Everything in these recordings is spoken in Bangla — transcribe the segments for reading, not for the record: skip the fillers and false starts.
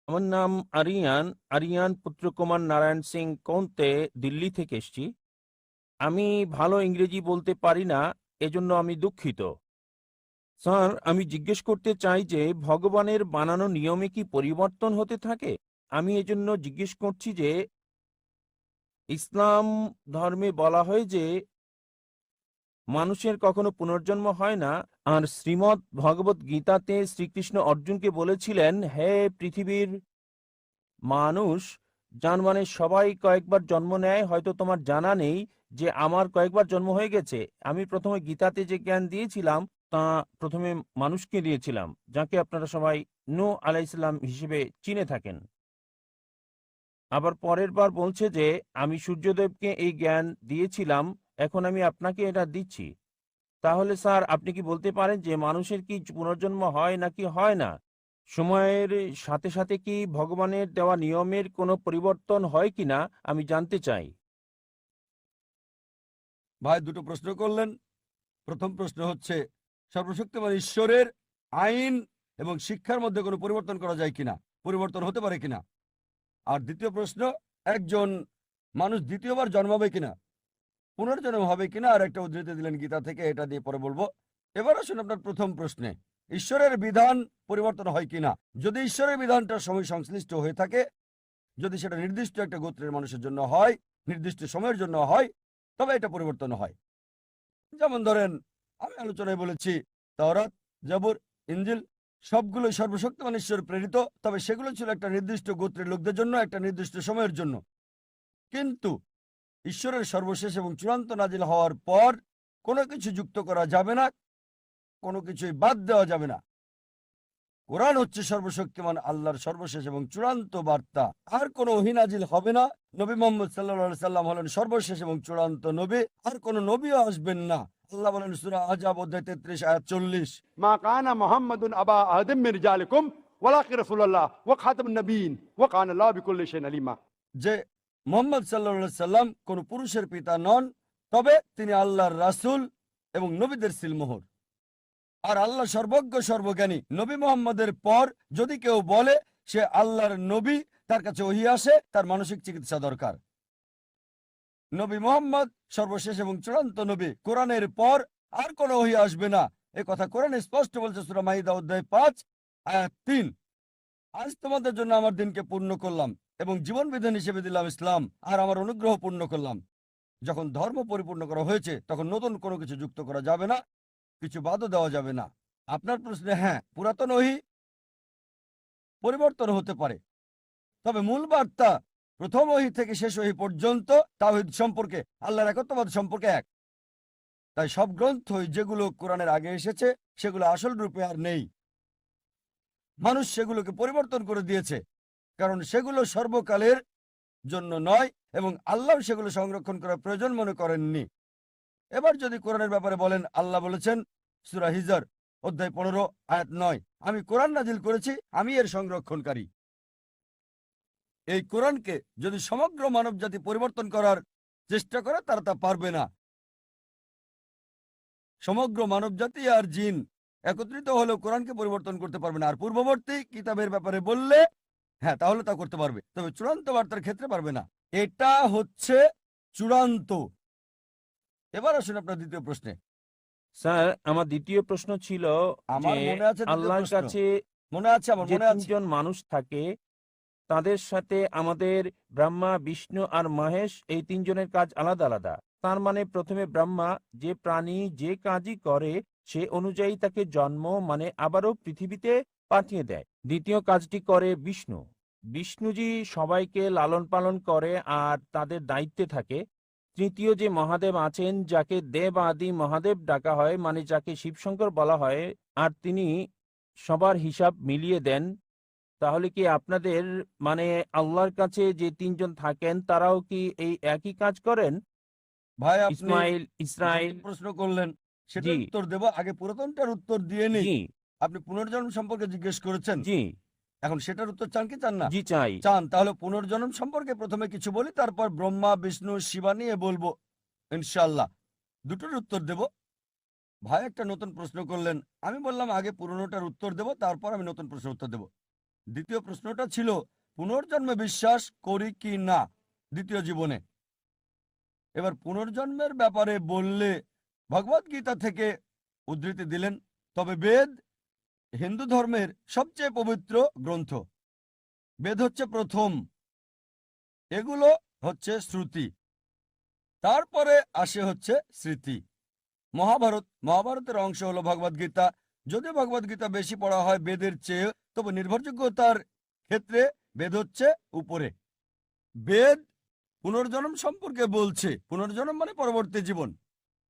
আমার নাম আরিয়ান, আরিয়ান পুত্রকুমার নারায়ণ সিং কৌন্তে, দিল্লি থেকে এসেছি। আমি ভালো ইংরেজি বলতে পারি না, এজন্য আমি দুঃখিত। স্যার, আমি জিজ্ঞেস করতে চাই যে ভগবানের বানানো নিয়মে কি পরিবর্তন হতে থাকে? আমি এজন্য জিজ্ঞেস করছি যে ইসলাম ধর্মে বলা হয় যে মানুষের কখনো পুনর্জন্ম হয় না, আর শ্রীমদ্ ভগবত গীতাতে শ্রীকৃষ্ণ অর্জুনকে বলেছিলেন, হে পৃথিবীর মানুষ, যার মানে সবাই কয়েকবার জন্ম নেয়, হয়তো তোমার জানা নেই যে আমার কয়েকবার জন্ম হয়ে গেছে। আমি প্রথমে গীতাতে যে জ্ঞান দিয়েছিলাম তা প্রথমে মানুষকে দিয়েছিলাম, যাকে আপনারা সবাই নূহ আলাইহিসসালাম হিসেবে চিনে থাকেন। আবার পরের বার বলছে যে আমি সূর্যদেবকে এই জ্ঞান দিয়েছিলাম, এখন আমি আপনাকে এটা দিচ্ছি। তাহলে স্যার, আপনি কি বলতে পারেন যে মানুষের কি পুনর্জন্ম হয় নাকি হয় না? সময়ের সাথে সাথে কি ভগবানের দেওয়া নিয়মের কোনো পরিবর্তন হয় কিনা আমি জানতে চাই। ভাই দুটো প্রশ্ন করলেন। প্রথম প্রশ্ন হচ্ছে সর্বশক্তিমান ঈশ্বরের আইন এবং শিক্ষার মধ্যে কোনো পরিবর্তন করা যায় কিনা, পরিবর্তন হতে পারে কিনা। আর দ্বিতীয় প্রশ্ন, একজন মানুষ দ্বিতীয়বার জন্মাবে কিনা, পুনর্জন্ম হবে কিনা। আর একটা উদ্ধৃতি দিলেন গীতা থেকে, এটা দিয়ে পরে বলবো। এবার আসুন আপনার প্রথম প্রশ্নে, ঈশ্বরের বিধান পরিবর্তন হয় কিনা। যদি ঈশ্বরের বিধানটা সময় সংশ্লিষ্ট হয়ে থাকে, যদি সেটা নির্দিষ্ট একটা গোত্রের মানুষের জন্য হয়, নির্দিষ্ট সময়ের জন্য হয়, তবে এটা পরিবর্তন হয়। যেমন ধরেন, আমি আলোচনায় বলেছি তাওরাত, জাবুর, ইনজিল সবগুলোই সর্বশক্তিমান ঈশ্বর প্রেরিত, তবে সেগুলো ছিল একটা নির্দিষ্ট গোত্রের লোকদের জন্য, একটা নির্দিষ্ট সময়ের জন্য। কিন্তু ঈশ্বরের সর্বশেষ এবং চূড়ান্ত নাজিল হওয়ার পর কোনো কিছু যুক্ত করা যাবে না, কোনো কিছুই বাদ দেওয়া যাবে না। কোরআন হচ্ছে সর্বশক্তিমান আল্লাহর সর্বশেষ এবং চূড়ান্ত বার্তা। আর কোনো ওহী নাজিল হবে না। নবী মোহাম্মদ সাল্লাল্লাহু সাল্লাম হলেন সর্বশেষ এবং চূড়ান্ত নবী, আর কোনো নবীও আসবেন না। আল্লাহ বলেন সূরা আহজাব অধ্যায় 33 আয়াত 40, মা কানা মুহাম্মাদুন আবা আহাদিম মিন রিজালিকুম ওয়ালাকিন রাসূলুল্লাহ ওয়া খাতামুন নবিয়্যিন ওয়া কানা আল্লাহু বিকুল্লি শাইইন আলিমা। যে মোহাম্মদ সাল্লাল্লাহু সাল্লাম কোনো পুরুষের পিতা নন, তবে তিনি আল্লাহর রাসূল এবং নবীদের সিলমোহর। আর আল্লাহ সর্বজ্ঞ সর্বজ্ঞানী। নবী মোহাম্মদের পর যদি কেউ বলে সে আল্লাহর নবী, তার কাছে ওহী আসে, তার মানসিক চিকিৎসা দরকার। নবী মোহাম্মদ সর্বশেষ এবং চূড়ান্ত নবী। কোরআনের পর আর কোনো ওহী আসবে না, এ কথা কোরআনে স্পষ্ট বলছে সূরা মাইদা অধ্যায় 5 আয়াত 3। আজ তোমাদের জন্য আমার দিনকে পূর্ণ করলাম এবং জীবন বিধান হিসেবে দিলাম ইসলাম, আর আমার অনুগ্রহ পূর্ণ করলাম। যখন ধর্ম পরিপূর্ণ করা হয়েছে, তখন নতুন কোনো কিছু যুক্ত করা যাবে না, কিছু বাদও দেওয়া যাবে না। আপনার প্রশ্নে হ্যাঁ, পুরাতন ওহী পরিবর্তন হতে পারে, তবে মূল বার্তা প্রথম ওহী থেকে শেষ ওহী পর্যন্ত তাওহীদ সম্পর্কে, আল্লাহর একত্ববাদ সম্পর্কে এক। তাই সব গ্রন্থই যেগুলো কোরআনের আগে এসেছে সেগুলো আসল রূপে আর নেই। মানুষ সেগুলোকে পরিবর্তন করে দিয়েছে, কারণ সেগুলো সর্বকালের জন্য নয় এবং আল্লাহ সেগুলো সংরক্ষণ করার প্রয়োজন মনে করেননি। এবার যদি কোরআনের ব্যাপারে বলেন, আল্লাহ বলেছেন সূরা হিজর অধ্যায় 15 আয়াত 9, আমি কোরআন নাজিল করেছি, আমি এর সংরক্ষণকারী। এই কোরআনকে যদি সমগ্র মানবজাতি পরিবর্তন করার চেষ্টা করে, তারা তা পারবে না। সমগ্র মানবজাতি আর জিন একত্রিত হলেও কোরআনকে পরিবর্তন করতে পারবে না। আর পূর্ববর্তী কিতাবের ব্যাপারে বললে হ্যাঁ, তাহলে তা করতে পারবে, তবে চূড়ান্ত বার্তার ক্ষেত্রে পারবে না। এটা হচ্ছে চূড়ান্ত। এবার আসুন আপনার দ্বিতীয় প্রশ্নে। স্যার, আমার দ্বিতীয় প্রশ্ন ছিল যে আমার মনে আছে দ্বিতীয় আল্লাহর প্রশ্ন, কাছে মনে আছে, আমার যে মনে আছে। তিনজন মানুষ থাকে, তাদের সাথে আমাদের ব্রহ্মা, বিষ্ণু আর মহেশ, এই তিনজনের কাজ আলাদা আলাদা। তার মানে প্রথমে ব্রহ্মা যে প্রাণী যে কাজই করে সে অনুযায়ী তাকে জন্ম মানে আবারও পৃথিবীতে পাঠিয়ে দেয়। দ্বিতীয় কাজটি করে বিষ্ণু। বিষ্ণুজি সবাইকে লালন পালন করে আর তাদের দায়িত্বে থাকে। তৃতীয় যে মহাদেব আছেন, যাকে দেব আদি মহাদেব ডাকা হয়, মানে যাকে শিবশঙ্কর বলা হয়, আর তিনি সবার হিসাব মিলিয়ে দেন। তাহলে কি আপনাদের মানে আল্লাহর কাছে যে তিনজন থাকেন তারাও কি এই একই কাজ করেন? ভাই আপনি ইসমাইল, ইসরাইল। নতুন প্রশ্ন করলেন, জি, সেটার উত্তর দেব, আগে পুরাতনটার উত্তর দিয়ে নেই। জি, আপনি পুনর্জন্ম সম্পর্কে জিজ্ঞেস করেছেন, জি, এখন সেটার উত্তর চান কি চান না? জি চাই। চান, তাহলে পুনর্জন্ম সম্পর্কে প্রথমে কিছু বলি, তারপর ব্রহ্মা বিষ্ণু শিবা নিয়ে বলবো ইনশাল্লাহ। দুটোর উত্তর দেব। ভাই একটা নতুন প্রশ্ন করলেন, আমি বললাম আগে পুরনোটার উত্তর দেব, তারপর আমি নতুন প্রশ্নের উত্তর দেব। দ্বিতীয় প্রশ্নটা ছিল পুনর্জন্মে বিশ্বাস করি কি না দ্বিতীয় জীবনে। এবার পুনর্জন্মের ব্যাপারে বললে ভগবদ গীতা থেকে উদ্ধৃতি দিলেন, তবে বেদ হিন্দু ধর্মের সবচেয়ে পবিত্র গ্রন্থ। বেদ হচ্ছে প্রথম, এগুলো হচ্ছে শ্রুতি, তারপরে আসে হচ্ছে স্মৃতি। মহাভারতের অংশ হলো ভগবদ গীতা। যদিও ভগবদ গীতা বেশি পড়া হয় বেদের চেয়ে, তবে নির্ভরযোগ্যতার ক্ষেত্রে বেদ হচ্ছে উপরে। বেদ পুনর্জন্ম সম্পর্কে বলছে, পুনর্জন্ম মানে পরবর্তী জীবন।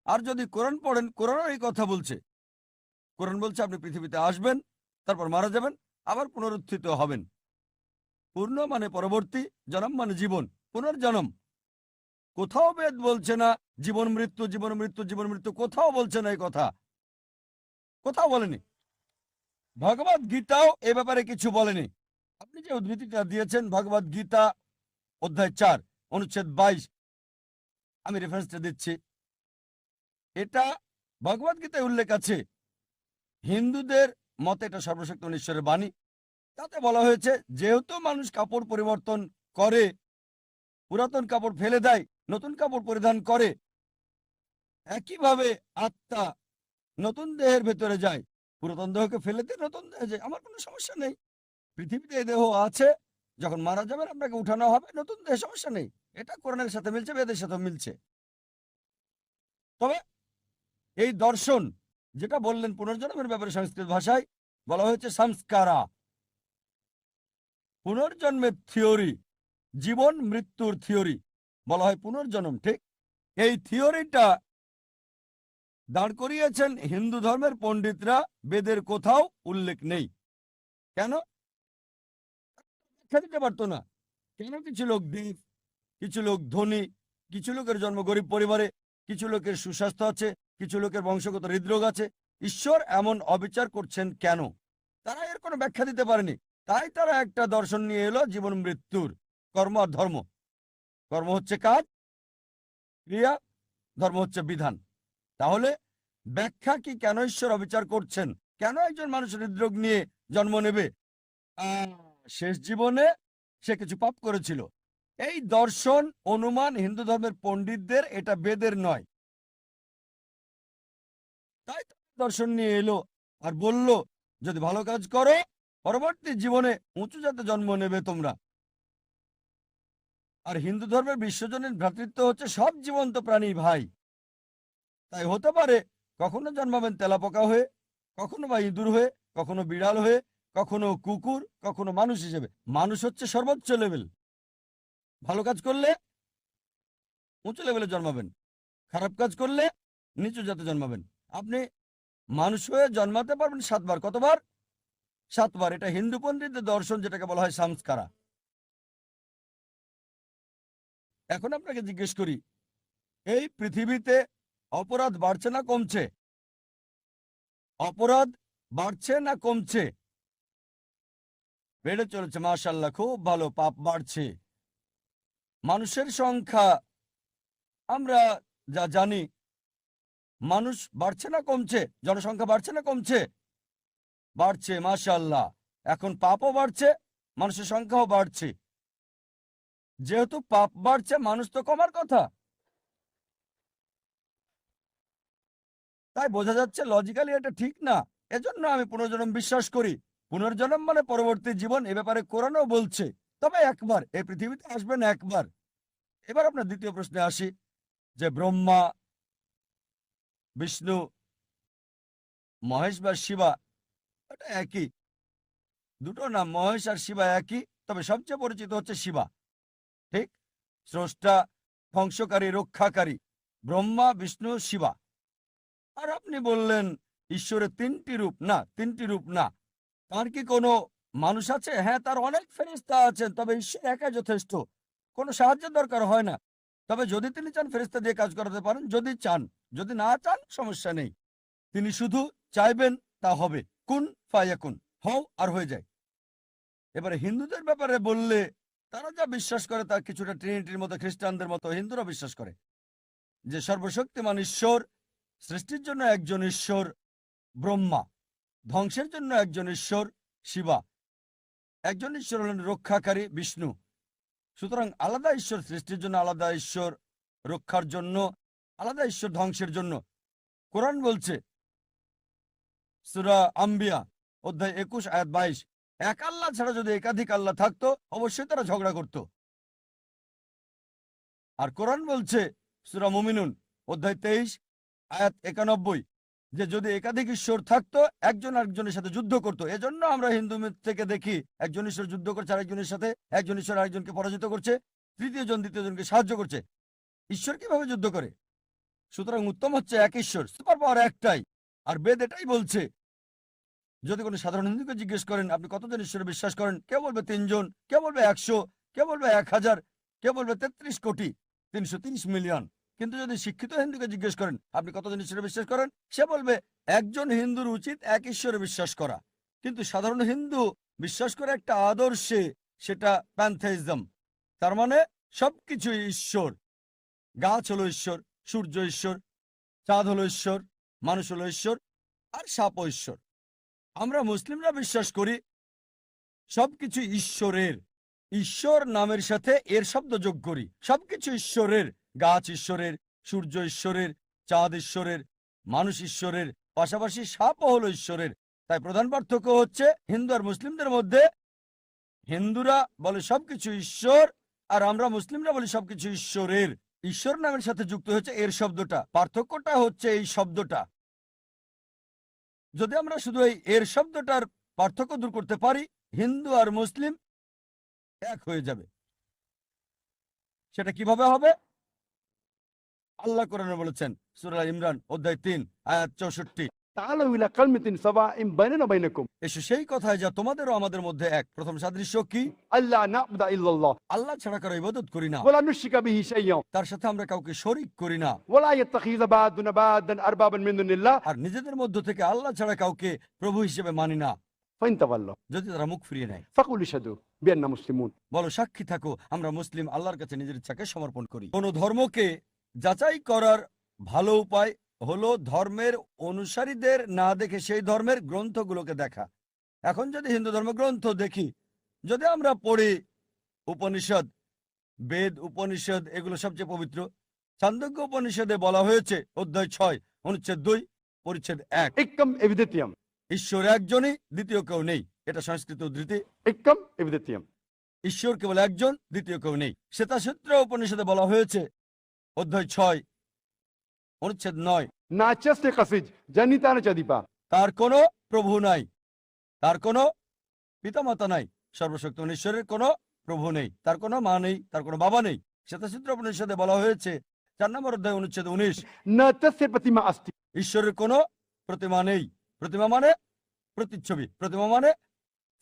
আর যদি কোরআন পড়েন, কোরআনও এই কথা বলছে। কোরআন বলছে আপনি পৃথিবীতে আসবেন, তারপর মারা যাবেন, আবার পুনরুত্থিত হবেন। পূর্ণ মানে পরবর্তী, জনম মানে জীবন, পুনর্জন্ম। কোথাও বেদ বলছে না জীবন মৃত্যু জীবন মৃত্যু জীবন মৃত্যু, কোথাও বলছে না এই কথা, কোথাও বলেনি। ভগবদ গীতাও এ ব্যাপারে কিছু বলেনি। আপনি যে উদ্ধৃতিটা দিয়েছেন ভগবদ গীতা অধ্যায় 4 অনুচ্ছেদ 22, আমি রেফারেন্সটা দিচ্ছি। এটা ভগবদ গীতায় উল্লেখ আছে। হিন্দুদের মতে এটা সর্বশক্তিমান ঈশ্বরের বাণী। তাতে বলা হয়েছে যেহেতু মানুষ কাপড় পরিবর্তন করে, পুরাতন কাপড় ফেলে দেয়, নতুন কাপড় পরিধান করে, একইভাবে আত্মা নতুন দেহের ভেতরে যায়। পুরাতন দেহকে ফেলে দিয়ে নতুন দেহে যায়, আমার কোনো সমস্যা নেই। পৃথিবীতে এই দেহ আছে, যখন মারা যাবেন আপনাকে উঠানো হবে নতুন দেহে, সমস্যা নেই। এটা কোরআনের সাথে মিলছে, বেদের সাথে মিলছে। তবে এই দর্শন যেটা বললেন পুনর্জন্মের ব্যাপারে সংস্কৃত ভাষায় বলা হয়েছে সংস্কারা, পুনর্জন্মের থিওরি, জীবন মৃত্যুর থিওরি বলা হয় পুনর্জন্ম। ঠিক এই থিওরিটা দাঁড় করিয়েছেন হিন্দু ধর্মের পণ্ডিতরা, বেদের কোথাও উল্লেখ নেই। কেন? ব্যাখ্যা দিতে পারতো না। কেন? কিছু লোক দেব, কিছু লোক ধনী, কিছু লোকের জন্ম গরিব পরিবারে, কিছু লোকের সুস্বাস্থ্য আছে, কিছু লোকের বংশগত হৃদরোগ আছে। ঈশ্বর এমন অবিচার করছেন কেন? তারা এর কোনো ব্যাখ্যা দিতে পারেনি। তাই তারা একটা দর্শন নিয়ে এলো জীবন মৃত্যুর, কর্ম আর ধর্ম। কর্ম হচ্ছে কাজ, ক্রিয়া, ধর্ম হচ্ছে বিধান। তাহলে ব্যাখ্যা কি কেন ঈশ্বর অবিচার করছেন? কেন একজন মানুষ হৃদরোগ নিয়ে জন্ম নেবে? শেষ জীবনে সে কিছু পাপ করেছিল। এই দর্শন অনুমান হিন্দু ধর্মের পণ্ডিতদের, এটা বেদের নয়। তাই দর্শন নিয়ে এলো আর বলল যদি ভালো কাজ করো পরবর্তী জীবনে উঁচু জাতে জন্ম নেবে তোমরা। আর হিন্দু ধর্মের বিশ্বজনীন ভ্রাতৃত্ব হচ্ছে সব জীবন্ত প্রাণী ভাই। তাই হতে পারে কখনো জন্মাবেন তেলাপোকা হয়ে, কখনো বা ইঁদুর হয়ে, কখনো বিড়াল হয়ে, কখনো কুকুর, কখনো মানুষ হিসেবে। মানুষ হচ্ছে সর্বোচ্চ লেভেল। ভালো কাজ করলে উঁচু লেভেলে জন্মাবেন, খারাপ কাজ করলে নিচু জাতে জন্মাবেন। আপনি মানুষ হয়ে জন্মাতে পারবেন 7 বার। কতবার? 7 বার। এটা হিন্দু পণ্ডিতদের দর্শন, যেটাকে বলা হয় সংস্কারা। এখন আপনাকে জিজ্ঞেস করি, এই পৃথিবীতে অপরাধ বাড়ছে না কমছে? অপরাধ বাড়ছে না কমছে? বেড়ে চলেছে, মাশাআল্লাহ, খুব ভালো। পাপ বাড়ছে। মানুষের সংখ্যা আমরা যা জানি, মানুষ বাড়ছে না কমছে? জনসংখ্যা বাড়ছে না কমছে? বাড়ছে, মাশাআল্লাহ। এখন পাপও বাড়ছে, মানুষের সংখ্যাও বাড়ছে। যেহেতু পাপ বাড়ছে, মানুষ তো কমার কথা। তাই বোঝা যাচ্ছে লজিক্যালি এটা ঠিক না। এজন্য আমি পুনর্জন্ম বিশ্বাস করি। পুনর্জন্ম মানে পরবর্তী জীবন, এ ব্যাপারে কোরআনও বলছে। তবে একবার এই পৃথিবীতে আসবেন, একবার। এবার আপনার দ্বিতীয় প্রশ্নে আসি, যে ব্রহ্মা, বিষ্ণু, মহেশ বা শিবা এটা একই। দুটো নাম, মহেশ আর শিবা একই, তবে সবচেয়ে পরিচিত হচ্ছে শিবা। ঠিক? স্রষ্টা, ধ্বংসকারী, রক্ষাকারী, ব্রহ্মা, বিষ্ণু, শিবা। আর আপনি বললেন ঈশ্বরের 3টি রূপ। না, 3টি রূপ না। তার কি কোনো মানুষ আছে? হ্যাঁ, তার অনেক ফেরেশতা আছেন, তবে ঈশ্বর একা যথেষ্ট, কোনো সাহায্যের দরকার হয় না। তবে যদি তিনি চান ফেরেশতা দিয়ে কাজ করাতে পারেন, যদি চান। যদি না চান সমস্যা নেই। তিনি শুধু চাইবেন, তা হবে। কুন ফায়াকুন, হও আর হয়ে যায়। এবারে হিন্দুদের ব্যাপারে বললে, তারা যা বিশ্বাস করে তা কিছুটা ট্রিনিটির মতো, খ্রিস্টানদের মতো হিন্দুরা বিশ্বাস করে যে সর্বশক্তিমান ঈশ্বর, সৃষ্টির জন্য একজন ঈশ্বর ব্রহ্মা, ধ্বংসের জন্য একজন ঈশ্বর শিবা। একজন ঈশ্বর হলেন রক্ষাকারী বিষ্ণু। সুতরাং আলাদা ঈশ্বর সৃষ্টির জন্য, আলাদা ঈশ্বর রক্ষার জন্য, আলাদা ঈশ্বর ধ্বংসের জন্য। কোরআন বলছে সূরা আম্বিয়া অধ্যায় 21 আয়াত 22, এক আল্লাহ ছাড়া যদি একাধিক আল্লাহ থাকতো অবশ্যই তারা ঝগড়া করত। আর কোরআন বলছে সূরা মুমিনুন অধ্যায় 23 আয়াত 91 যে যদি একাধিক ঈশ্বর থাকতো একজন আরেকজনের সাথে যুদ্ধ করত। এজন্য আমরা হিন্দু মিথ থেকে দেখি একজন ঈশ্বর যুদ্ধ করছে আরেকজনের সাথে, একজন ঈশ্বর আরেকজনকে পরাজিত করছে, তৃতীয় জন দ্বিতীয় জনকে সাহায্য করছে। ঈশ্বর কিভাবে যুদ্ধ করে? সুতরাং উত্তম হচ্ছে এক ঈশ্বর, সুপার পাওয়ার একটাই। আর বেদ এটাই বলছে। যদি কোনো সাধারণ হিন্দুকে জিজ্ঞেস করেন আপনি কতজন ঈশ্বরে বিশ্বাস করেন, কেউ বলবে 3 জন, কেউ বলবে 100, কেউ বলবে 1000, কেউ বলবে 33 কোটি 330 মিলিয়ন। কিন্তু যদি শিক্ষিত হিন্দুকে জিজ্ঞেস করেন আপনি কতজন ঈশ্বরে বিশ্বাস করেন, সে বলবে একজন হিন্দুর উচিত এক ঈশ্বরে বিশ্বাস করা। কিন্তু সাধারণ হিন্দু বিশ্বাস করে একটা আদর্শে, সেটা প্যান্থেইজম। তার মানে সবকিছু ঈশ্বর। গাছ হলো ঈশ্বর, সূর্য ঈশ্বর, চাঁদ হলো ঈশ্বর, মানুষ হলো ঈশ্বর, আর সাপও ঈশ্বর। আমরা মুসলিমরা বিশ্বাস করি সবকিছু ঈশ্বরের। ঈশ্বর নামের সাথে এর শব্দ যোগ করি। সবকিছু ঈশ্বরের। গাছ ঈশ্বরের, সূর্য ঈশ্বরের, চাঁদ ঈশ্বরের, মানুষ ঈশ্বরের, পাশাপাশি সাপও হলো ঈশ্বরের। তাই প্রধান পার্থক্য হচ্ছে হিন্দু আর মুসলিমদের মধ্যে, হিন্দুরা বলে সবকিছু ঈশ্বর আর আমরা মুসলিমরা বলি সবকিছু ঈশ্বরের। ঈশ্বর নামের সাথে যুক্ত হচ্ছে এর শব্দটা। পার্থক্যটা হচ্ছে এই শব্দটা। যদি আমরা শুধু এই এর শব্দটার পার্থক্য দূর করতে পারি, হিন্দু আর মুসলিম এক হয়ে যাবে। সেটা কিভাবে হবে? আল্লাহ কোরআনে বলেছেন সূরা ইমরান অধ্যায় 3 আয়াত 64, تعالوا إلى كلمة سواء بيننا وبينكم এসো সেই কথায় যা তোমাদের ও আমাদের মধ্যে এক। প্রথম সাদৃশ্য কি? ألا نعبد إلا الله আল্লাহ ছাড়া কারো ইবাদত করি না, ولا نشرك به شيئا তার সাথে আমরা কাউকে শরীক করি না, ولا يتخذ بعضنا بعضا أربابا من دون الله আর নিজেদের মধ্য থেকে আল্লাহ ছাড়া কাউকে প্রভু হিসেবে মানি না। فإن تولوا যদি তারা মুখ ফিরিয়ে নেয় فقولوا اشهدوا بأننا مسلمون। বলো সাক্ষী থাকো আমরা মুসলিম, আল্লাহর কাছে নিজের ইচ্ছাকে সমর্পণ করি। কোন ধর্মকে যাচাই করার ভালো উপায় হলো ধর্মের অনুসারীদের না দেখে সেই ধর্মের গ্রন্থগুলোকে দেখা। এখন যদি হিন্দু ধর্ম গ্রন্থ দেখি, যদি আমরা পড়ি উপনিষদ, বেদ উপনিষদ এগুলো সবচেয়ে পবিত্র। ছান্দোগ্য উপনিষদে বলা হয়েছে অধ্যায় 6 অনুচ্ছেদ 2 পরিচ্ছেদ 1, إكم إبدتيم ঈশ্বর একজনই, দ্বিতীয় কেউ নেই। এটা সংস্কৃত উদ্ধৃতি। إكم إبدتيم ঈশ্বর কেবল একজন, দ্বিতীয় কেউ নেই। শ্বেতাসূত্র উপনিষদে বলা হয়েছে অধ্যায় 6 অনুচ্ছেদ 9, ناچس قصج جنيتا نچديپا তার কোনো প্রভু নাই, তার কোনো পিতামাতা নাই। সর্বশক্তিমান ঈশ্বরের কোনো প্রভু নেই, তার কোনো মা নেই, তার কোনো বাবা নেই। শ্বেতাসূত্র উপনিষদে বলা হয়েছে 4 নম্বর অধ্যায় অনুচ্ছেদ 19, ناچس प्रतिमा अस्ति ঈশ্বরের কোনো প্রতিমা নেই। প্রতিমা মানে প্রতিচ্ছবি, প্রতিমা মানে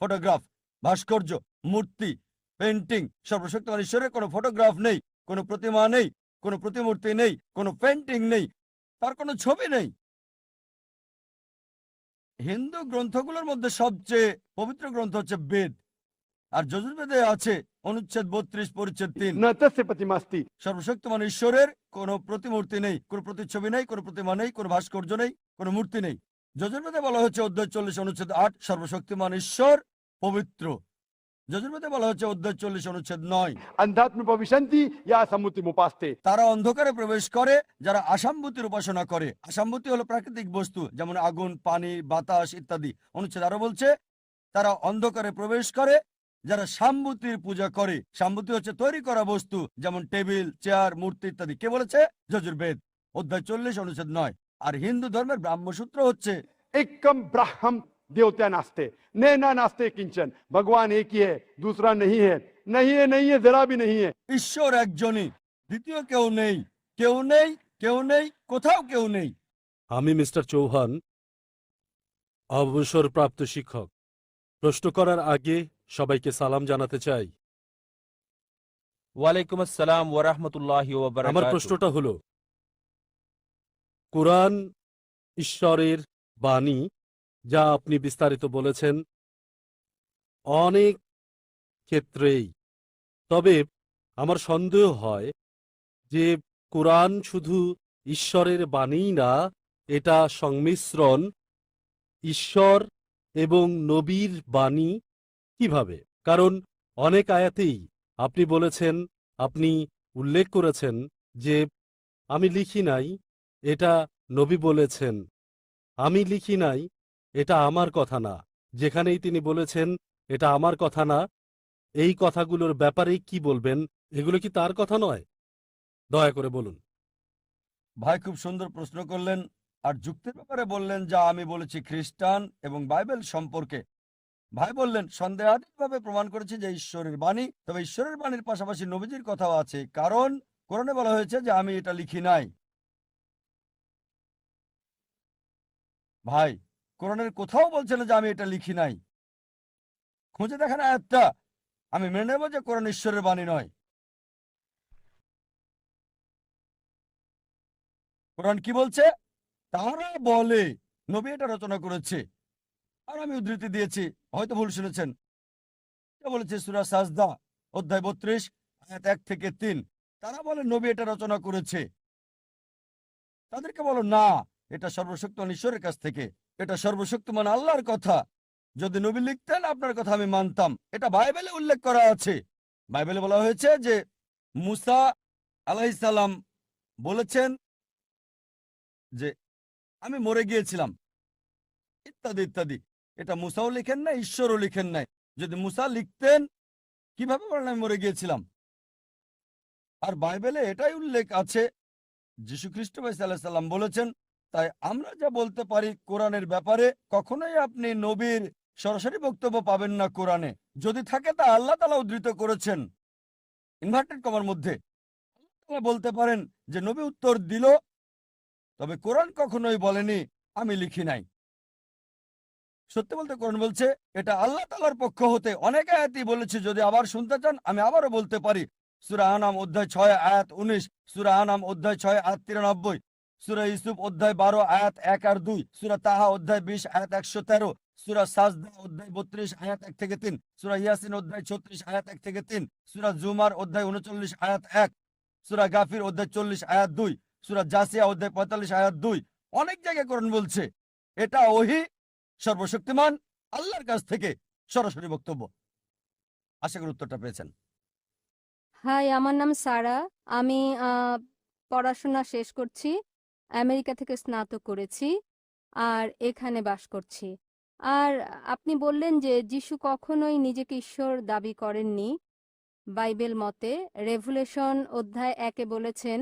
ফটোগ্রাফ, ভাস্কর্য, মূর্তি, পেন্টিং। সর্বশক্তিমান ঈশ্বরের কোনো ফটোগ্রাফ নেই, কোনো প্রতিমা নেই, কোনো প্রতিমূর্তি নেই, কোনো পেন্টিং নেই, তার কোনো ছবি নেই। হিন্দু গ্রন্থগুলোর মধ্যে সবচেয়ে পবিত্র গ্রন্থ হচ্ছে বেদ। আর যজুর্বেদে আছে অনুচ্ছেদ 32 পরিচ্ছেদ 3, ناچس प्रतिमा अस्ति সর্বশক্তিমান ঈশ্বরের কোনো প্রতিমূর্তি নেই, কোনো প্রতিচ্ছবি নেই, কোনো প্রতিমা নেই, কোনো ভাস্কর্য নেই, কোনো মূর্তি নেই। যজুর্বেদে বলা হচ্ছে অধ্যায় 40 অনুচ্ছেদ 8 সর্বশক্তিমান ঈশ্বর পবিত্র। যজুর্বেদে বলা হচ্ছে অধ্যায় 40 অনুচ্ছেদ 9 अंधात्म भविष्यन्ति या समुति मुपास्ते তারা অন্ধকারে প্রবেশ করে যারা আসাম্ভূতির উপাসনা করে। আসাম্ভূতি হলো প্রাকৃতিক বস্তু যেমন আগুন, পানি, বাতাস ইত্যাদি। অনুচ্ছেদ আরো বলছে তারা অন্ধকারে প্রবেশ করে যারা সাম্ভূতির পূজা করে। সাম্ভূতি হচ্ছে তৈরি করা বস্তু যেমন টেবিল, চেয়ার, মূর্তি ইত্যাদি। কে বলেছে? যজুর্বেদ অধ্যায় 40 অনুচ্ছেদ 9। আর হিন্দু ধর্মের ব্রাহ্মসূত্র হচ্ছে एकम ब्राह्मण देवता नास्ते नैना नास्ते किंचन भगवान एक ही है दूसरा नहीं है नहीं है नहीं है जरा भी नहीं है ঈশ্বর একজনই, দ্বিতীয় কেউ নেই, কেউ নেই, কেউ নেই, কোথাও কেউ নেই। আমি মিস্টার চৌহান, অবসরপ্রাপ্ত শিক্ষক। প্রশ্ন করার আগে সবাইকে সালাম জানাতে চাই। ওয়ালাইকুম আসসালাম ওয়া রাহমাতুল্লাহি ওয়া আমার বারাকাতুহু। প্রশ্নটা হলো, কুরআন ঈশ্বরের বাণী, যা আপনি বিস্তারিত বলেছেন অনেক ক্ষেত্রেই। তবে আমার সন্দেহ হয় যে কুরআন শুধু ঈশ্বরের বাণী না, এটা সংমিশ্রণ ঈশ্বর এবং নবীর বাণী। কিভাবে? কারণ অনেক আয়াতেই আপনি বলেছেন, আপনি উল্লেখ করেছেন যে আমি লিখি নাই, এটা নবী বলেছেন। আমি লিখি নাই, এটা আমার কথা না। যেখানেই তিনি বলেছেন এটা আমার কথা না, এই কথাগুলোর ব্যাপারে কি বলবেন? এগুলো কি তার কথা নয়? দয়া করে বলুন। ভাই খুব সুন্দর প্রশ্ন করলেন, আর যুক্তির ব্যাপারে বললেন যা আমি বলেছি খ্রিস্টান এবং বাইবেল সম্পর্কে। ভাই বললেন সন্দেহাতীতভাবে প্রমাণ করেছে যে ঈশ্বরের বাণী, তবে ঈশ্বরের বাণীর পাশাপাশি নবীজির কথাও আছে, কারণ কোরআনে বলা হয়েছে যে আমি এটা লিখি নাই। ভাই কোরআনের কোথাও বলছে না যে আমি এটা লিখি নাই। খুঁজে দেখেন আয়াতটা, আমি মেনে নেব যে কোরআন ঈশ্বরের বাণী নয়। কোরআন কি বলছে? তারা বলে নবী এটা রচনা করেছে। আর আমি উদ্ধৃতি দিয়েছি, হয়তো ভুল শুনেছেন। এটা বলেছে সূরা সাজদা অধ্যায় 32 আয়াত 1 থেকে 3। তারা বলে নবী এটা রচনা করেছে। তাদেরকে বলো না, এটা সর্বশক্তিমান ঈশ্বরের কাছ থেকে, এটা সর্বশক্তিমান আল্লাহর কথা। যদি নবী লিখতেন আপনার কথা আমি মানতাম। এটা বাইবেলে উল্লেখ করা আছে। বাইবেলে বলা হয়েছে যে মুসা আলাইহিস সালাম বলেছেন যে আমি মরে গিয়েছিলাম, ইত্যাদি ইত্যাদি। এটা মুসাও লিখেন না, ঈশ্বরও লিখেন নাই। যদি মুসা লিখতেন কিভাবে বলেন আমি মরে গিয়েছিলাম? আর বাইবেলে এটাই উল্লেখ আছে, যীশু খ্রিস্ট ভাই সাল্লাল্লাহু আলাইহি সাল্লাম বলেছেন। তাই আমরা যা বলতে পারি কোরআনের ব্যাপারে, কখনোই আপনি নবীর সরাসরি বক্তব্য পাবেন না কোরআনে। যদি থাকে তা আল্লাহ তাআলা উদ্ধৃত করেছেন ইনভার্টেড কমার মধ্যে। আল্লাহ বলতে পারেন যে নবী উত্তর দিল, তবে কোরআন কখনোই বলেনি আমি লিখি নাই। সত্যি বলতে কোরআন বলছে এটা আল্লাহ তাআলার পক্ষ হতে। অনেক আয়াতই বলেছে, যদি আবার শুনতে চান আমি আবারও বলতে পারি। সূরা আনাম অধ্যায় 6 আয়াত 19, সূরা আনাম অধ্যায় 6 আয়াত 93, সূরা ইউসুফ অধ্যায় 12 আয়াত 1 আর 2, সূরা তাহা অধ্যায় 20 আয়াত 113, সূরা সাজদা অধ্যায় 32 আয়াত 1 থেকে 3, সূরা ইয়াসিন অধ্যায় 36 আয়াত 1 থেকে 3, সূরা জুমার অধ্যায় 39 আয়াত 1, সূরা গাফির অধ্যায় 40 আয়াত 2, সূরা জাসিয়া অধ্যায় 45 আয়াত 2। অনেক জায়গায় কোরআন বলছে এটা ওহী, সর্বশক্তিমান আল্লাহর কাছ থেকে সরাসরি বক্তব্য। আশা করি উত্তরটা পেয়েছেন। হাই, আমার নাম সারা। আমি পড়াশোনা শেষ করছি। আমেরিকা থেকে স্নাতক করেছি আর এখানে বাস করছি। আর আপনি বললেন যে যিশু কখনোই নিজেকে ঈশ্বর দাবি করেননি। বাইবেল মতে রেভুলেশন অধ্যায় 1-এ বলেছেন,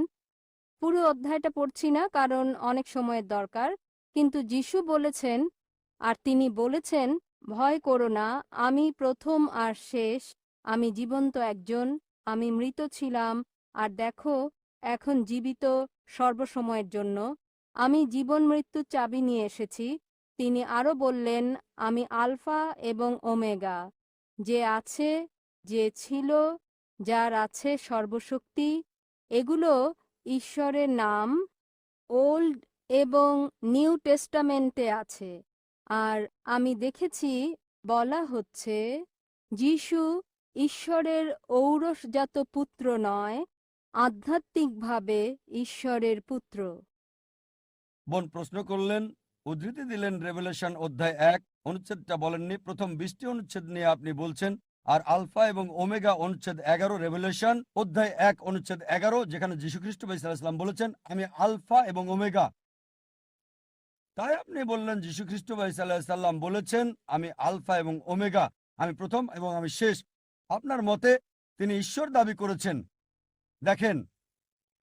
পুরো অধ্যায়টা পড়ছি না কারণ অনেক সময়ের দরকার, কিন্তু যিশু বলেছেন, আর তিনি বলেছেন, ভয় করো না, আমি প্রথম আর শেষ, আমি জীবন্ত একজন, আমি মৃত ছিলাম আর দেখো এখন জীবিত সর্বসময়ের জন্য, আমি জীবন মৃত্যুর চাবি নিয়ে এসেছি। তিনি আরো বললেন, আমি আলফা এবং ওমেগা, যে আছে, যে ছিল, যার আছে সর্বশক্তি। এগুলো ঈশ্বরের নাম। ওল্ড এবং নিউ টেস্টামেন্টে আছে। আর আমি দেখেছি বলা হচ্ছে যিশু ঈশ্বরের ঔরসজাত পুত্র নয়, আধ্যাত্মিকভাবে ঈশ্বরের পুত্র। বোন প্রশ্ন করলেন, উদ্ধৃতি দিলেন রেভেলেশন অধ্যায় 1, অনুচ্ছেদটা বলেননি। প্রথম 20টি অনুচ্ছেদ নিয়ে আপনি বলছেন। আর আলফা এবং ওমেগা অনুচ্ছেদ 11, রেভেলেশন অধ্যায় 1 অনুচ্ছেদ 11, যেখানে যীশু খ্রিস্ট ভাই সাল্লাল্লাহু আলাইহি সাল্লাম বলেছেন আমি আলফা এবং ওমেগা। তাই আপনি বললেন যীশু খ্রিস্ট ভাই সাল্লাল্লাহু আলাইহি সাল্লাম বলেছেন আমি আলফা এবং ওমেগা, আমি প্রথম এবং আমি শেষ। আপনার মতে তিনি ঈশ্বর দাবি করেছেন। দেখেন,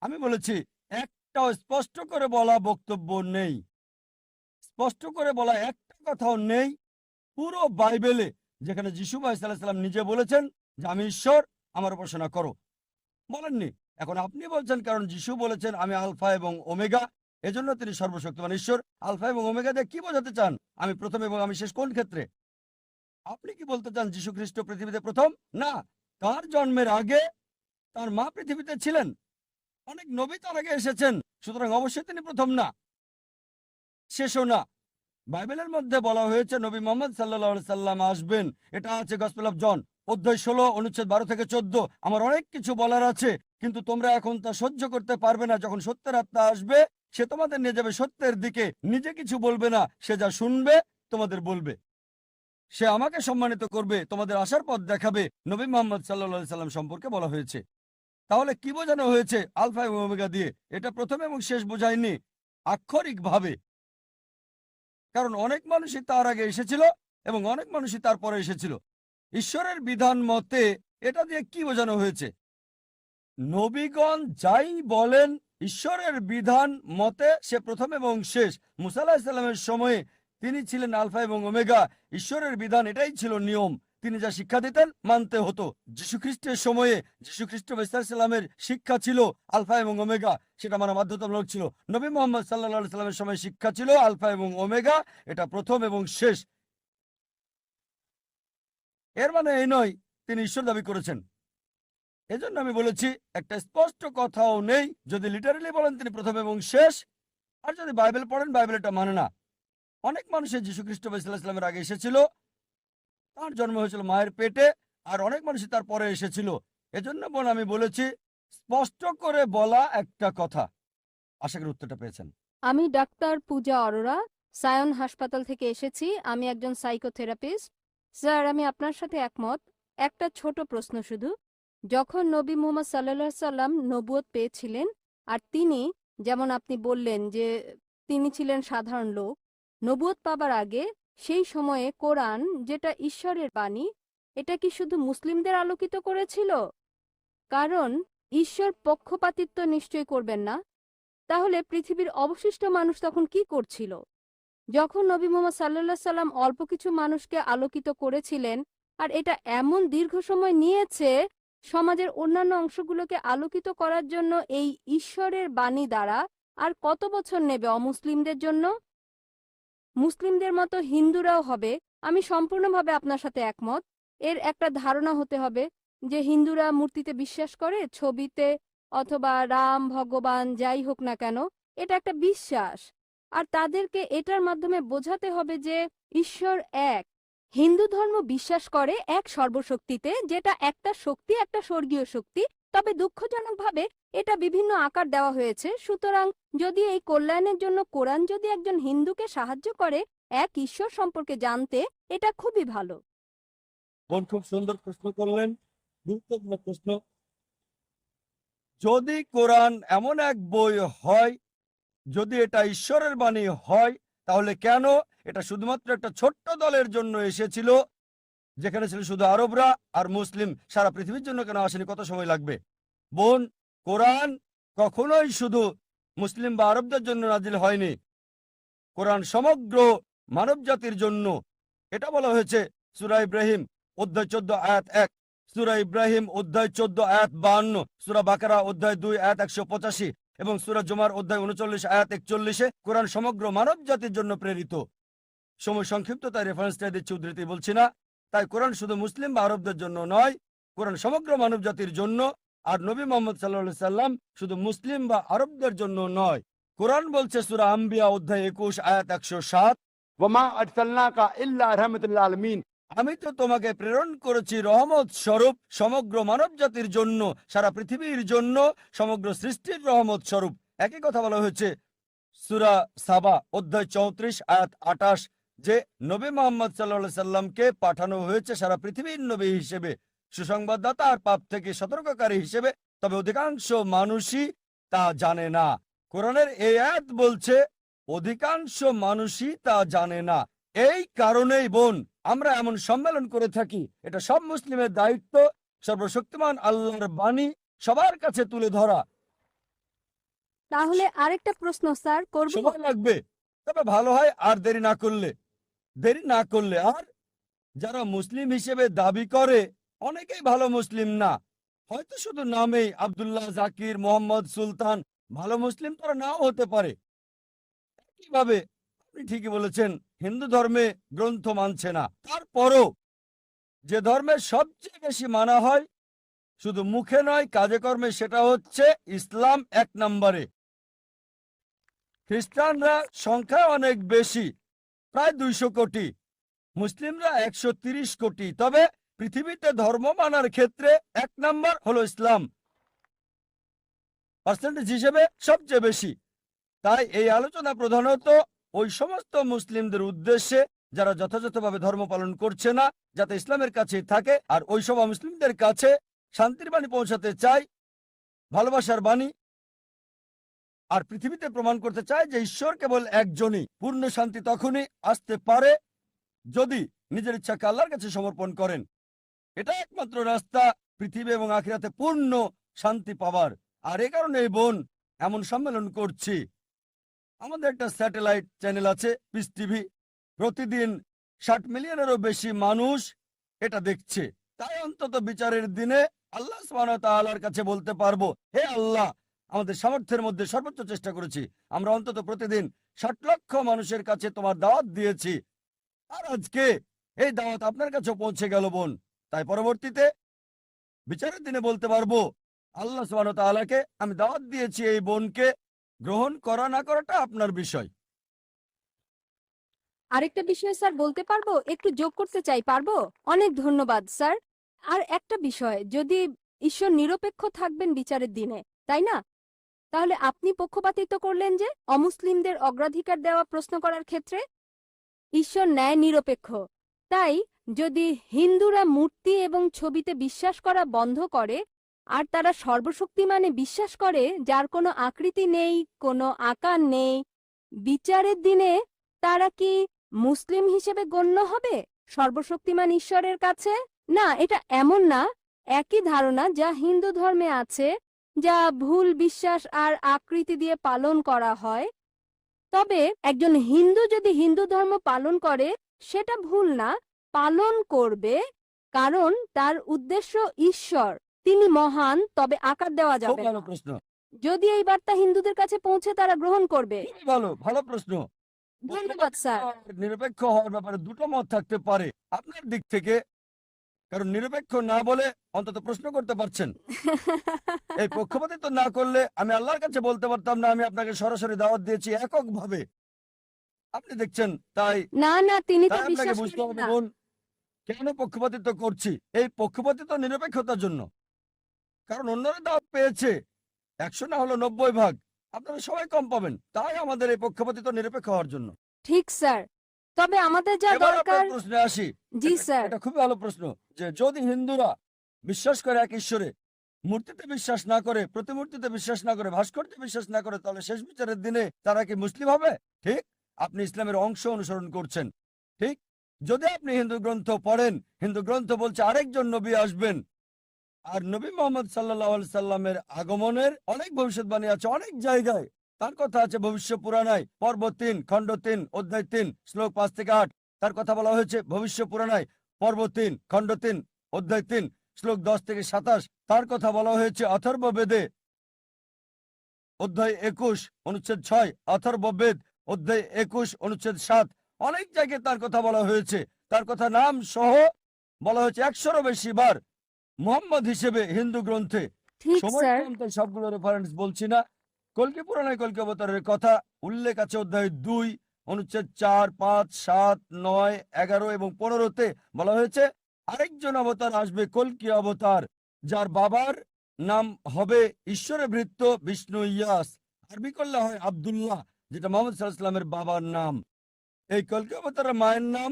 আমি বলেছি একটাও স্পষ্ট করে বলা বক্তব্য নেই, স্পষ্ট করে বলা একটা কথাও নেই পুরো বাইবেলে যেখানে যীশু ভাই সাল্লাল্লাহু আলাইহি সাল্লাম নিজে বলেছেন যে আমি ঈশ্বর, আমার উপাসনা করো। বলেননি। এখন আপনি বলছেন কারণ যীশু বলেছেন আমি আলফা এবং ওমেগা, এজন্য তিনি সর্বশক্তিমান ঈশ্বর। আলফা এবং ওমেগা দিয়ে কি বোঝাতে চান? আমি প্রথম এবং আমি শেষ কোন ক্ষেত্রে? আপনি কি বলতে চান যীশু খ্রিস্ট পৃথিবীতে প্রথম? না, তার জন্মের আগে তার মা পৃথিবীতে ছিলেন। অনেক নবী তার আগে এসেছেন, সুতরাং অবশ্যই তিনি প্রথম না, শেষও না। বাইবেলের মধ্যে বলা হয়েছে নবী মুহাম্মদ সাল্লাল্লাহু আলাইহি সাল্লাম আসবেন। এটা আছে গসপেল অফ জন অধ্যায় 16 অনুচ্ছেদ 12 থেকে 14। আমার অনেক কিছু বলার আছে, কিন্তু তোমরা এখন তা সহ্য করতে পারবে না। যখন সত্যের আত্মা আসবে সে তোমাদের নিয়ে যাবে সত্যের দিকে। নিজে কিছু বলবে না, সে যা শুনবে তোমাদের বলবে। সে আমাকে সম্মানিত করবে, তোমাদের আসার পথ দেখাবে, নবী মোহাম্মদ সাল্লাল্লাহু সাল্লাম সম্পর্কে বলা হয়েছে। তাহলে কি বোঝানো হয়েছে আলফা এবং ওমেগা দিয়ে? এটা প্রথম এবং শেষ বোঝায়নি আক্ষরিকভাবে, কারণ অনেক মানুষই তার আগে এসেছিল এবং অনেক মানুষই তারপরে এসেছিল। ঈশ্বরের বিধান মতে এটা দিয়ে কি বোঝানো হয়েছে? নবীগণ যাই বলেন ঈশ্বরের বিধান মতে সে প্রথম এবং শেষ। মুসা আলাইহিস সালামের সময়ে তিনি ছিলেন আলফা এবং ওমেগা। ঈশ্বরের বিধান এটাই ছিল নিয়ম, তিনি যা শিক্ষা দিতেন মানতে হতো। যীশু খ্রিস্টের সময়ে যীশু খ্রিস্ট সাল্লামের শিক্ষা ছিল আলফা এবং ওমেগা, সেটা মানা বাধ্যতামূলক ছিল। নবী মোহাম্মদ সাল্লাল্লাহু আলাইহি সাল্লামের সময় শিক্ষা ছিল আলফা এবং ওমেগা, এটা প্রথম এবং শেষ। এর মানে এই নয় তিনি ঈশ্বর দাবি করেছেন। এজন্য আমি বলেছি একটা স্পষ্ট কথাও নেই যদি লিটারালি বলেন তিনি প্রথম এবং শেষ। আর যদি বাইবেল পড়েন, বাইবেল এটা মানে না। অনেক মানুষের যীশু খ্রিস্ট সাল্লামের আগে এসেছিল, তার জন্ম হয়েছিল মায়ের পেটে, আর অনেক মানুষই তার পরে এসেছিল। এজন্য বোন আমি বলেছি স্পষ্ট করে বলা একটা কথা। আশা করি উত্তরটা পেয়েছেন। আমি ডাক্তার পূজা অরোরা, সায়ন হাসপাতাল থেকে এসেছি। আমি একজন সাইকোথেরাপিস্ট। স্যার, আমি আপনার সাথে একমত। একটা ছোট প্রশ্ন শুধু। যখন নবী মুহাম্মদ সাল্লাল্লাহু আলাইহি সাল্লাম নবুয়ত পেয়েছিলেন, আর তিনি, যেমন আপনি বললেন যে তিনি ছিলেন সাধারণ লোক, নবুয়ত পাবার আগে সেই সময়ে কোরআন, যেটা ঈশ্বরের বাণী, এটা কি শুধু মুসলিমদের আলোকিত করেছিল? কারণ ঈশ্বর পক্ষপাতিত্ব নিশ্চয় করবেন না। তাহলে পৃথিবীর অবশিষ্ট মানুষ তখন কি করছিল? যখন নবী মুহাম্মদ সাল্লাল্লাহু আলাইহি সাল্লাম অল্প কিছু মানুষকে আলোকিত করেছিলেন, আর এটা এমন দীর্ঘ সময় নিয়েছে সমাজের অন্যান্য অংশগুলোকে আলোকিত করার জন্য এই ঈশ্বরের বাণী দ্বারা, আর কত বছর নেবে অমুসলিমদের জন্য? মুসলিমদের মতো হিন্দুরাও হবে। আমি সম্পূর্ণভাবে আপনার সাথে একমত। এর একটা ধারণা হতে হবে যে হিন্দুরা মূর্তিতে বিশ্বাস করে, ছবিতে, অথবা রাম ভগবান যাই হোক না কেন, এটা একটা বিশ্বাস। আর তাদেরকে এটার মাধ্যমে বোঝাতে হবে যে ঈশ্বর এক। হিন্দু ধর্ম বিশ্বাস করে এক সর্বশক্তিতে, যেটা একটা শক্তি, একটা স্বর্গীয় শক্তি। তবে দুঃখজনকভাবে এটা বিভিন্ন আকার দেওয়া হয়েছে। সুতরাং যদি এই কল্যাণের জন্য কোরআন যদি একজন হিন্দুকে সাহায্য করে এক ঈশ্বর সম্পর্কে জানতে, এটা খুবই ভালো। বোন খুব সুন্দর প্রশ্ন করলেন, গুরুত্বপূর্ণ প্রশ্ন। যদি কোরআন এমন এক বই হয়, যদি এটা ঈশ্বরের বাণী হয়, তাহলে কেন এটা শুধুমাত্র একটা ছোট্ট দলের জন্য এসেছিল, যেখানে ছিল শুধু আরবরা আর মুসলিম? সারা পৃথিবীর জন্য কেন আসেনি? কত সময় লাগবে? বোন, কোরআন কখনোই শুধু মুসলিম বা আরবদের জন্য নাজিল হয়নি। কোরআন সমগ্র মানব জাতির জন্য। এটা বলা হয়েছে সূরা ইব্রাহিম অধ্যায় 14 আয়াত 1, সূরা ইব্রাহিম অধ্যায় 14 আয়াত 52, সূরা বাকারা অধ্যায় 2 আয়াত 185 এবং সূরা জুমার অধ্যায় 39 আয়াত 41-এ কোরআন সমগ্র মানব জাতির জন্য প্রেরিত। সময় সংক্ষিপ্ত, তাই রেফারেন্সটা দিচ্ছি, উদ্ধৃতি বলছি না। তাই কোরআন শুধু মুসলিম বা আরবদের জন্য নয়, কোরআন সমগ্র মানব জাতির জন্য। আর নবী মুহাম্মদ সাল্লাল্লাহু আলাইহি সাল্লাম শুধু মুসলিম বা আরবদের জন্য নয়। কোরআন বলছে সূরা আম্বিয়া অধ্যায় 21 আয়াত 107, वमा अरसलनाका इल्ला रहमतुल आलमीन। আমি তো তোমাকে প্রেরণ করেছি রহমত স্বরূপ সমগ্র মানব জাতির জন্য, সারা পৃথিবীর জন্য, সমগ্র সৃষ্টির রহমত স্বরূপ। একই কথা বলা হয়েছে সূরা সাবা অধ্যায় 34 আয়াত 28, যে নবী মুহাম্মদ সাল্লাল্লাহু আলাইহি সাল্লামকে পাঠানো হয়েছে সারা পৃথিবীর নবী হিসেবে, সুসংবাদদাতা আর পাপ থেকে সতর্ককারী হিসেবে। তবে অধিকাংশ মানুষই তা জানে না। কোরআনের এই আয়াত বলছে অধিকাংশ মানুষই তা জানে না। এই কারণেই বোন আমরা এমন সম্মেলন করে থাকি। এটা সব মুসলিমের দায়িত্ব, সর্বশক্তিমান আল্লাহর বাণী সবার কাছে তুলে ধরা। তাহলে আরেকটা প্রশ্ন স্যার করব। সময় লাগবে, তবে ভালো হয় আর দেরি না করলে। আর যারা মুসলিম হিসেবে দাবি করে অনেকেই ভালো মুসলিম না, হয়তো শুধু নামেই আব্দুল্লাহ, জাকির, মোহাম্মদ, সুলতান। ভালো মুসলিম তারা নাও হতে পারে। কিভাবে? আপনি ঠিকই বলেছেন, হিন্দু ধর্মে গ্রন্থ মানছে না। তারপরও যে ধর্মের সবচেয়ে বেশি মানা হয় শুধু মুখে নয় কাজে কর্মে, সেটা হচ্ছে ইসলাম 1 নম্বরে। খ্রিস্টানরা সংখ্যা অনেক বেশি, প্রায় 200 কোটি। মুসলিমরা 130 কোটি। তবে পৃথিবীতে ধর্ম মানার ক্ষেত্রে 1 নম্বর হলো ইসলাম, পার্সেন্টেজ হিসেবে সবচেয়ে বেশি। তাই এই আলোচনা প্রধানত ওই সমস্ত মুসলিমদের উদ্দেশ্যে যারা যথাযথভাবে ধর্ম পালন করছে না, যাতে ইসলামের কাছে থাকে আর ওইসব মুসলিমদের কাছে শান্তির বাণী পৌঁছাতে চায়, ভালোবাসার বাণী, আর পৃথিবীতে প্রমাণ করতে চায় যে ঈশ্বর কেবল একজনই। পূর্ণ শান্তি তখনই আসতে পারে যদি নিজের ইচ্ছাকে আল্লাহর কাছে সমর্পণ করেন। এটা একমাত্র রাস্তা পৃথিবী এবং আখিরাতে পূর্ণ শান্তি পাওয়ার। আর এই কারণে এই বোন এমন সম্মেলন করছি। আমাদের একটা স্যাটেলাইট চ্যানেল আছে, পিস টিভি। প্রতিদিন 60 মিলিয়নেরও বেশি মানুষ এটা দেখছে। তাই অন্তত বিচারের দিনে আল্লাহ সুবহানাহু ওয়া তাআলার কাছে বলতে পারবো, হে আল্লাহ, আমাদের সামর্থ্যের মধ্যে সর্বোচ্চ চেষ্টা করেছি। আমরা অন্তত প্রতিদিন 60 লক্ষ মানুষের কাছে তোমার দাওয়াত দিয়েছি। আর আজকে এই দাওয়াত আপনার কাছে পৌঁছে গেল বোন। তাই পরবর্তীতে বিচারের দিনে বলতে পারবো, আল্লাহ সুবহানাহু ওয়া তাআলাকে আমি দাওয়াত দিয়েছি, এই বোনকে গ্রহণ করা না করাটা আপনার বিষয়। আরেকটা বিষয় স্যার বলতে পারবো, একটু যোগ করতে চাই, পারবো? অনেক ধন্যবাদ স্যার। আর একটা বিষয়, যদি ঈশ্বর নিরপেক্ষ থাকবেন বিচারের দিনে, তাই না? তাহলে আপনি পক্ষপাতিত্ব করলেন যে অমুসলিমদের অগ্রাধিকার দেওয়া প্রশ্ন করার ক্ষেত্রে। ঈশ্বর ন্যায় নিরপেক্ষ। তাই যদি হিন্দুরা মূর্তি এবং ছবিতে বিশ্বাস করা বন্ধ করে আর তারা সর্বশক্তিমানে বিশ্বাস করে, যার কোনো আকৃতি নেই, কোনো আকার নেই, বিচারের দিনে তারা কি মুসলিম হিসেবে গণ্য হবে সর্বশক্তিমান ঈশ্বরের কাছে? না, এটা এমন না। একই ধারণা যা হিন্দু ধর্মে আছে, যা ভুল বিশ্বাস আর আকৃতি দিয়ে পালন করা হয়। তবে একজন হিন্দু যদি হিন্দু ধর্ম পালন করে, সেটা ভুল না, পালন করবে, কারণ তার উদ্দেশ্য ঈশ্বর, তিনি মহান, তবে আকার দেওয়া খুব যাবে ভালো না। প্রশ্ন, যদি এই বার্তা হিন্দুদের কাছে পৌঁছে, তারা গ্রহণ করবে। খুবই ভালো, ভালো প্রশ্ন। ধন্যবাদ স্যার। আর নিরপেক্ষ হওয়ার ব্যাপারে দুটো মত থাকতে পারে আপনার দিক থেকে, কারণ নিরপেক্ষ না বলে অন্তত প্রশ্ন করতে পারছেন। এই পক্ষপাতিত্ব না করলে আমি আল্লাহর কাছে বলতে পারতাম না আমি আপনাকে সরাসরি দাওয়াত দিয়েছি এককভাবে। আপনি দেখছেন, তাই না না, তিনি তো তাই আপনাকে বিশ্বাস বুঝতে করেন হবে না। বোন, কেন পক্ষপাতিত্ব করছি। এই পক্ষপাতিত্ব নিরপেক্ষতার জন্য, কারণ অন্যরা দাওয়াত পেয়েছে 100 না হলো 90 ভাগ, আপনারা সবাই কম পাবেন। তাই আমাদের এই পক্ষপাতিত্ব নিরপেক্ষ হওয়ার জন্য। ঠিক স্যার, তবে আমাদের যা এবার দরকার। আপনার প্রশ্নে আসি। জি এটা- স্যার। এটা খুবই ভালো প্রশ্ন, যে যদি হিন্দুরা বিশ্বাস করে এক ঈশ্বরে, মূর্তিতে বিশ্বাস না করে, প্রতিমূর্তিতে বিশ্বাস না করে, ভাস্কর্যে বিশ্বাস না করে, তাহলে শেষ বিচারের দিনে তারা কি মুসলিম হবে? ঠিক, আপনি ইসলামের অংশ অনুসরণ করছেন। ঠিক, যদি আপনি হিন্দু গ্রন্থ পড়েন, হিন্দু গ্রন্থ বলছে আরেকজন নবী আসবেন, আর নবী মোহাম্মদ সাল্লাল্লাহু আলাইহি সাল্লামের আগমনের অনেক ভবিষ্যৎবাণী আছে অনেক জায়গায়। তার কথা আছে ভবিষ্য পুরাণায় পর্ব 3 খণ্ড 3 অধ্যায় 3 শ্লোক 5 থেকে 8। তার কথা বলা হয়েছে ভবিষ্য পুরাণায় পর্ব 3 খণ্ড 3 অধ্যায় 3 শ্লোক 10 থেকে 27। তার কথা বলা হয়েছে অথর্ববেদে অধ্যায় 21 অনুচ্ছেদ 6, অথর্ববেদ অধ্যায় 21 অনুচ্ছেদ 7। অনেক জায়গায় তার কথা বলা হয়েছে। তার কথা নাম সহ বলা হয়েছে 100-এরও বেশি বার মুহাম্মদ হিসেবে হিন্দু গ্রন্থে। ঠিক সময় স্যার। কম, তাই সবগুলো রেফারেন্স বলছি না। কল্কি পুরাণে কল্কি অবতারের কথা উল্লেখ আছে অধ্যায় 2 অনুচ্ছেদ 4, 5, 7, 9, 11 এবং 15-তে বলা হয়েছে আরেকজন অবতার আসবে, কল্কি অবতার, যার বাবার নাম হবে ঈশ্বরে ভৃত্য বিষ্ণু ইয়াস। আরবি করলে হয় আব্দুল্লাহ, যেটা মোহাম্মদ সাল্লাল্লাহু আলাইহি ওয়াসাল্লামের বাবার নাম। এই কল্কি অবতারের মায়ের নাম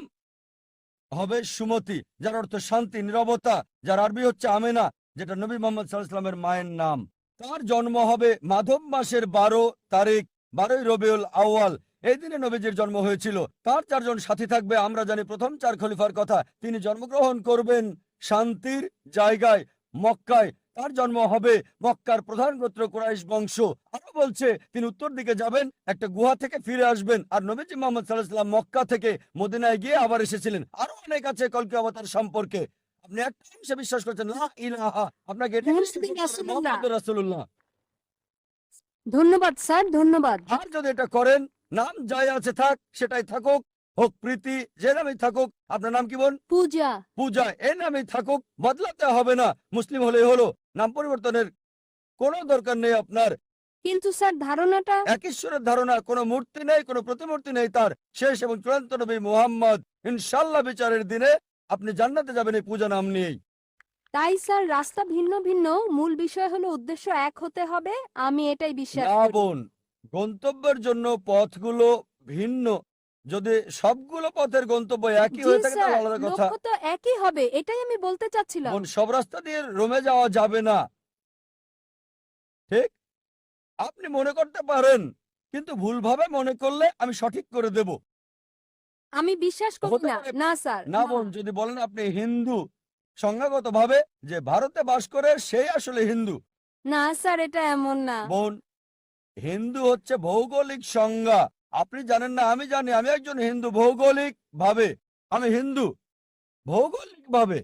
হবে সুমতি, যার অর্থ শান্তি, নীরবতা, যার আরবি হচ্ছে আমেনা, যেটা নবী মোহাম্মদ সাল্লাল্লাহু আলাইহি ওয়াসাল্লামের মায়ের নাম। তার জন্ম হবে মাধব মাসের 12 তারিখ, 12ই রবিউল আউয়াল। এই দিনে নবীজির জন্ম হয়েছিল। তার 4 জন সাথী থাকবে। আমরা জানি প্রথম 4 খলিফার কথা। তিনি জন্মগ্রহণ করবেন শান্তির জায়গায় মক্কায়। তার জন্ম হবে মক্কার প্রধান গোত্র কুরাইশ বংশ। আরো বলছে তিনি উত্তর দিকে যাবেন, একটা গুহা থেকে ফিরে আসবেন। আর নবীজি মুহাম্মদ সাল্লাল্লাহু আলাইহি ওয়াসাল্লাম মক্কা থেকে মদিনায় গিয়ে আবার এসেছিলেন। আরো অনেক আছে কল্কি অবতার সম্পর্কে। আপনি একটা অংশে বিশ্বাস করছেন লা ইলাহা, আপনাকে এটা মুহাম্মদুর রাসূলুল্লাহ। মুহাম্মদুর রাসূলুল্লাহ। ধন্যবাদ স্যার, ধন্যবাদ। আর যদি এটা করেন, নাম যাই আছে থাক, সেটাই থাকুক, হোক প্রীতি, যে নামেই থাকুক। আপনার নাম কি বোন? পূজা। পূজা, এই নামেই থাকুক, বদলাতে হবে না। মুসলিম হলেই হলো, নাম পরিবর্তনের কোনো দরকার নেই আপনার। কিন্তু স্যার ধারণাটা। এক ঈশ্বরের ধারণা, কোনো মূর্তি নেই, কোনো প্রতিমূর্তি নেই তার। শেষ এবং চূড়ান্ত নবী মুহাম্মদ। ইনশাআল্লাহ বিচারের দিনে আপনি জান্নাতে যাবেন এই পূজা নাম নিয়েই। তাই স্যার রাস্তা ভিন্ন ভিন্ন, মূল বিষয় হলো উদ্দেশ্য এক হতে হবে। আমি এটাই বিশ্বাস না করি। বোন, গন্তব্যের জন্য পথগুলো ভিন্ন, যদি সবগুলো পথের গন্তব্য একই জি হয়ে থাকে স্যার, তাহলে আলাদা কথা। লক্ষ্য তো একই হবে, এটাই আমি বলতে চাচ্ছিলাম। বোন, সব রাস্তা দিয়ে রোমে যাওয়া যাবে না, ঠিক? আপনি মনে করতে পারেন, কিন্তু ভুলভাবে মনে করলে আমি সঠিক করে দেব। আমি বিশ্বাস করি হতে না। পারে। না স্যার, না না। বোন, যদি বলেন আপনি হিন্দু, সংজ্ঞাগতভাবে যে ভারতে বাস করে সেই আসলে হিন্দু। না স্যার, এটা এমন না। বোন, হিন্দু হচ্ছে ভৌগোলিক সংজ্ঞা। আপনি জানেন না, আমি জানি। আমি একজন হিন্দু ভৌগোলিক ভাবে। আমি হিন্দু ভৌগোলিক ভাবে।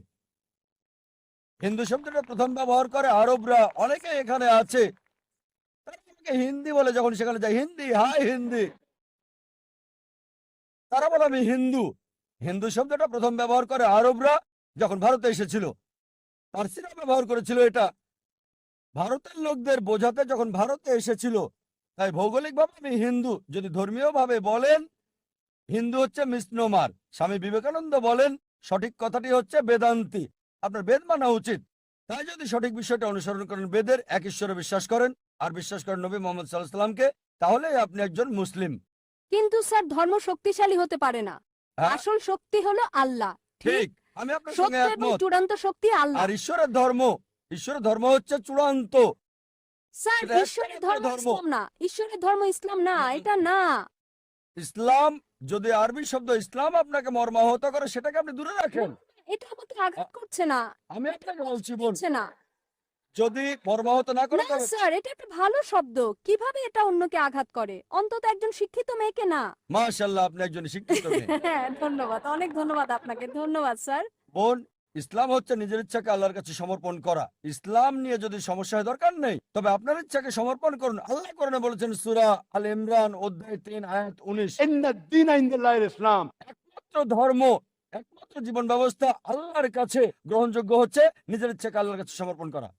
হিন্দু শব্দটা প্রথম ব্যবহার করে আরবরা, অনেকে এখানে আছে। তারা আমাকে হিন্দি বলে, যখন সেখানে যাই হিন্দি, হাই হিন্দি, তারা বলে আমি হিন্দু। হিন্দু শব্দটা প্রথম ব্যবহার করে আরবরা যখন ভারতে এসেছিল। পার্সিরা ব্যবহার করেছিল এটা ভারতের লোকদের বোঝাতে যখন ভারতে এসেছিল। তাই ভৌগোলিকভাবে আমি হিন্দু। যদি ধর্মীয়ভাবে বলেন, হিন্দু হচ্ছে মিসনোমার। স্বামী বিবেকানন্দ বলেন সঠিক কথাটি হচ্ছে বেদান্তি। আপনার বেদ মানা উচিত। তাই যদি সঠিক বিষয়টা অনুসরণ করেন, বেদের এক ঈশ্বরে বিশ্বাস করেন আর বিশ্বাস করেন নবী মোহাম্মদ সাল্লাল্লাহু আলাইহি সাল্লামকে, তাহলেই আপনি একজন মুসলিম। কিন্তু স্যার, ধর্ম শক্তিশালী হতে পারে না। হ্যাঁ, আসল শক্তি হলো আল্লাহ। ঠিক। আমি আপনার সঙ্গে সত্য এবং একমত। চূড়ান্ত শক্তি আল্লাহ। আর ঈশ্বরের ধর্ম হচ্ছে চূড়ান্ত। স্যার, এটা ঈশ্বরের একটা ধর্ম ধর্ম। ইসলাম না। ঈশ্বরের ধর্ম ইসলাম না, এটা না। ইসলাম, যদি আরবি শব্দ ইসলাম আপনাকে মর্মাহত করে, সেটাকে আপনি দূরে রাখেন। এটা আমাকে আঘাত করছে না। আমি আপনাকে বলছি বোন, করছে না। যদি মর্মাহত না করে না তবে স্যার, এটা একটা ভালো শব্দ। কিভাবে এটা অন্যকে আঘাত করে? অন্তত একজন শিক্ষিত মেয়েকে না। মাশাআল্লাহ, আপনি একজন শিক্ষিত মেয়ে। হ্যাঁ, ধন্যবাদ, অনেক ধন্যবাদ আপনাকে। ধন্যবাদ স্যার। বোন, ইসলাম হচ্ছে নিজের ইচ্ছাকে আল্লাহর কাছে সমর্পণ করা। ইসলাম নিয়ে যদি সমস্যা হয়, দরকার নেই, তবে আপনার ইচ্ছাকে সমর্পণ করুন। আল্লাহ কোরআনে বলেছেন, সূরা আল ইমরান অধ্যায় 3 আয়াত 19, इन الدين عند الله الإسلام। একমাত্র ধর্ম, একমাত্র জীবন ব্যবস্থা আল্লাহর কাছে গ্রহণযোগ্য হচ্ছে নিজের ইচ্ছাকে আল্লাহর কাছে সমর্পণ করা।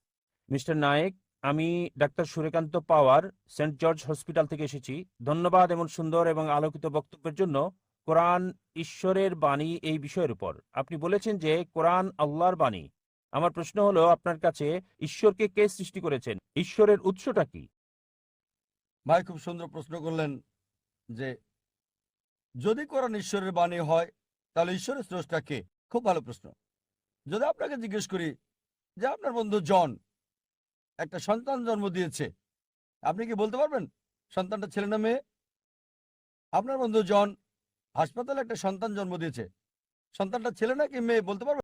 মিস্টার নায়েক, আমি ডাক্তার সূর্যকান্ত পাওয়ার, সেন্ট জর্জ হসপিটাল থেকে এসেছি। ধন্যবাদ এমন সুন্দর এবং আলোকিত বক্তব্যের জন্য। কোরআন ঈশ্বরের বাণী এই বিষয়ের উপর আপনি বলেছেন যে কোরআন আল্লাহর বাণী। আমার প্রশ্ন হলো, আপনার কাছে ঈশ্বরকে কে সৃষ্টি করেছেন? ঈশ্বরের উৎসটা কি? ভাই, খুব সুন্দর প্রশ্ন করলেন যে যদি কোরআন ঈশ্বরের বাণী হয়, তাহলে ঈশ্বরের স্রষ্টা কে? খুব ভালো প্রশ্ন। যদি আপনাকে জিজ্ঞেস করি যে আপনার বন্ধু জন একটা সন্তান জন্ম দিয়েছে, আপনি কি বলতে পারবেন সন্তানটা ছেলে না মেয়ে? আপনার বন্ধু জন হাসপাতালে একটা সন্তান জন্ম দিয়েছে, সন্তানটা ছেলে নাকি মেয়ে বলতে পারবেন?